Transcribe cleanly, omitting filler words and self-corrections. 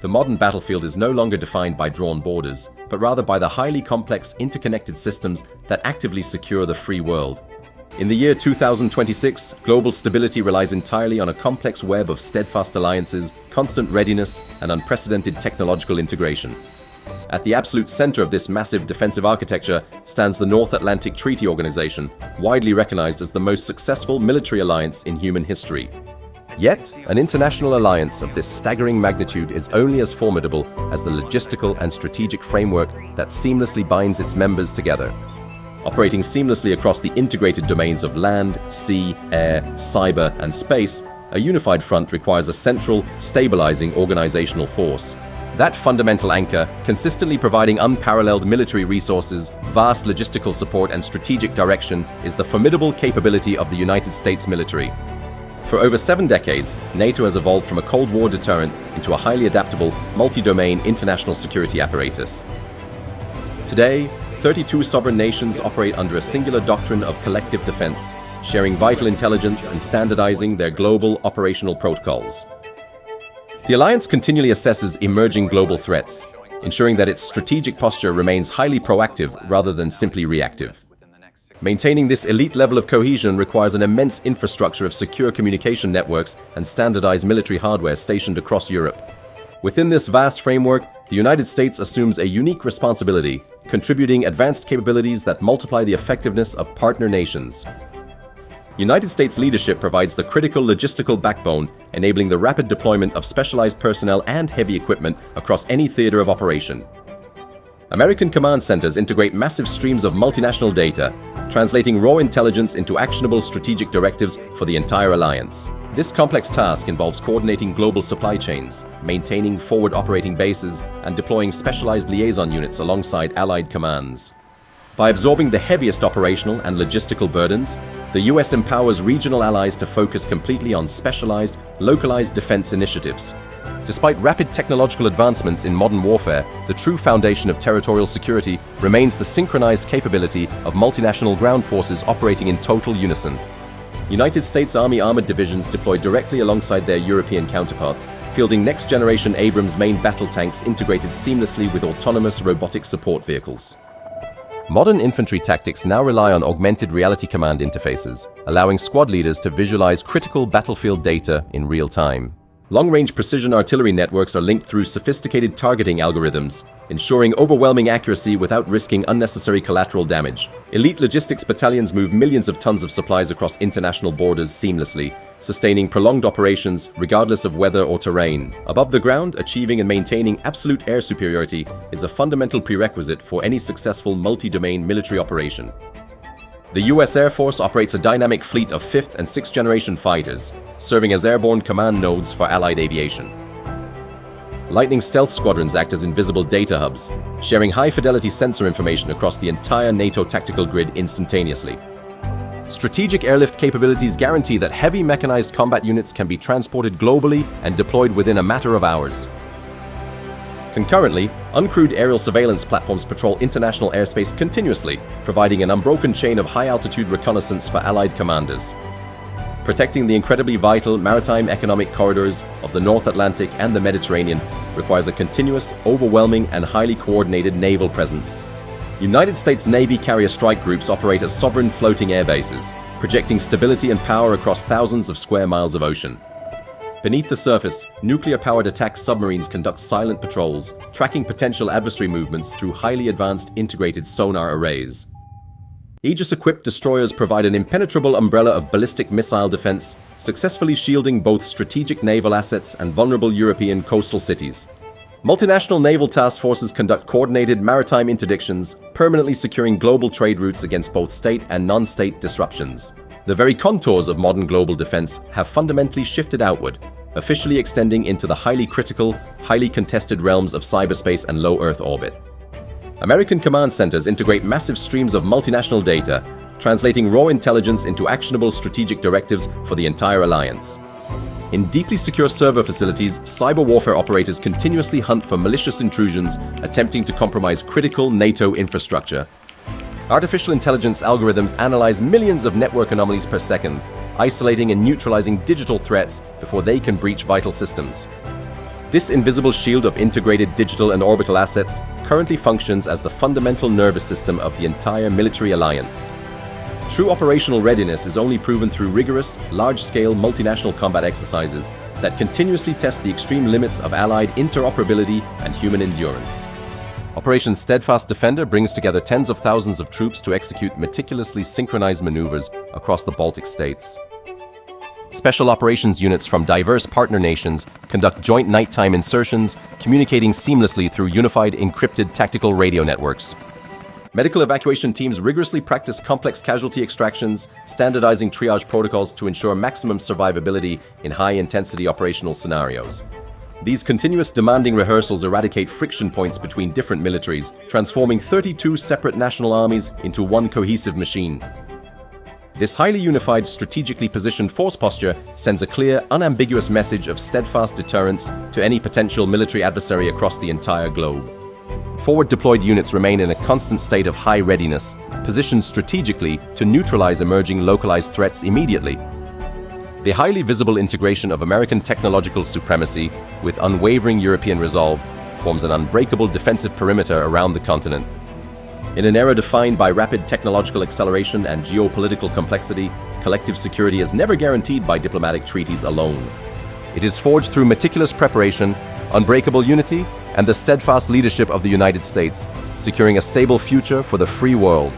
The modern battlefield is no longer defined by drawn borders, but rather by the highly complex interconnected systems that actively secure the free world. In the year 2026, global stability relies entirely on a complex web of steadfast alliances, constant readiness, and unprecedented technological integration. At the absolute center of this massive defensive architecture stands the North Atlantic Treaty Organization, widely recognized as the most successful military alliance in human history. Yet, an international alliance of this staggering magnitude is only as formidable as the logistical and strategic framework that seamlessly binds its members together. Operating seamlessly across the integrated domains of land, sea, air, cyber, and space, a unified front requires a central, stabilizing organizational force. That fundamental anchor, consistently providing unparalleled military resources, vast logistical support, and strategic direction, is the formidable capability of the United States military. For over 7 decades, NATO has evolved from a Cold War deterrent into a highly adaptable, multi-domain international security apparatus. Today, 32 sovereign nations operate under a singular doctrine of collective defense, sharing vital intelligence and standardizing their global operational protocols. The alliance continually assesses emerging global threats, ensuring that its strategic posture remains highly proactive rather than simply reactive. Maintaining this elite level of cohesion requires an immense infrastructure of secure communication networks and standardized military hardware stationed across Europe. Within this vast framework, the United States assumes a unique responsibility, contributing advanced capabilities that multiply the effectiveness of partner nations. United States leadership provides the critical logistical backbone, enabling the rapid deployment of specialized personnel and heavy equipment across any theater of operation. American command centers integrate massive streams of multinational data, translating raw intelligence into actionable strategic directives for the entire alliance. This complex task involves coordinating global supply chains, maintaining forward operating bases, and deploying specialized liaison units alongside allied commands. By absorbing the heaviest operational and logistical burdens, the US empowers regional allies to focus completely on specialized, localized defense initiatives. Despite rapid technological advancements in modern warfare, the true foundation of territorial security remains the synchronized capability of multinational ground forces operating in total unison. United States Army armored divisions deploy directly alongside their European counterparts, fielding next-generation Abrams main battle tanks integrated seamlessly with autonomous robotic support vehicles. Modern infantry tactics now rely on augmented reality command interfaces, allowing squad leaders to visualize critical battlefield data in real time. Long-range precision artillery networks are linked through sophisticated targeting algorithms, ensuring overwhelming accuracy without risking unnecessary collateral damage. Elite logistics battalions move millions of tons of supplies across international borders seamlessly, sustaining prolonged operations regardless of weather or terrain. Above the ground, achieving and maintaining absolute air superiority is a fundamental prerequisite for any successful multi-domain military operation. The US Air Force operates a dynamic fleet of 5th and 6th generation fighters, serving as airborne command nodes for Allied aviation. Lightning stealth squadrons act as invisible data hubs, sharing high-fidelity sensor information across the entire NATO tactical grid instantaneously. Strategic airlift capabilities guarantee that heavy mechanized combat units can be transported globally and deployed within a matter of hours. Concurrently, uncrewed aerial surveillance platforms patrol international airspace continuously, providing an unbroken chain of high-altitude reconnaissance for Allied commanders. Protecting the incredibly vital maritime economic corridors of the North Atlantic and the Mediterranean requires a continuous, overwhelming, and highly coordinated naval presence. United States Navy carrier strike groups operate as sovereign floating air bases, projecting stability and power across thousands of square miles of ocean. Beneath the surface, nuclear-powered attack submarines conduct silent patrols, tracking potential adversary movements through highly advanced integrated sonar arrays. Aegis-equipped destroyers provide an impenetrable umbrella of ballistic missile defense, successfully shielding both strategic naval assets and vulnerable European coastal cities. Multinational naval task forces conduct coordinated maritime interdictions, permanently securing global trade routes against both state and non-state disruptions. The very contours of modern global defense have fundamentally shifted outward, officially extending into the highly critical, highly contested realms of cyberspace and low Earth orbit. American command centers integrate massive streams of multinational data, translating raw intelligence into actionable strategic directives for the entire alliance. In deeply secure server facilities, cyber warfare operators continuously hunt for malicious intrusions, attempting to compromise critical NATO infrastructure. Artificial intelligence algorithms analyze millions of network anomalies per second, isolating and neutralizing digital threats before they can breach vital systems. This invisible shield of integrated digital and orbital assets currently functions as the fundamental nervous system of the entire military alliance. True operational readiness is only proven through rigorous, large-scale multinational combat exercises that continuously test the extreme limits of Allied interoperability and human endurance. Operation Steadfast Defender brings together tens of thousands of troops to execute meticulously synchronized maneuvers across the Baltic states. Special operations units from diverse partner nations conduct joint nighttime insertions, communicating seamlessly through unified encrypted tactical radio networks. Medical evacuation teams rigorously practice complex casualty extractions, standardizing triage protocols to ensure maximum survivability in high-intensity operational scenarios. These continuous demanding rehearsals eradicate friction points between different militaries, transforming 32 separate national armies into one cohesive machine. This highly unified, strategically positioned force posture sends a clear, unambiguous message of steadfast deterrence to any potential military adversary across the entire globe. Forward-deployed units remain in a constant state of high readiness, positioned strategically to neutralize emerging localized threats immediately. The highly visible integration of American technological supremacy with unwavering European resolve forms an unbreakable defensive perimeter around the continent. In an era defined by rapid technological acceleration and geopolitical complexity, collective security is never guaranteed by diplomatic treaties alone. It is forged through meticulous preparation, unbreakable unity, and the steadfast leadership of the United States, securing a stable future for the free world.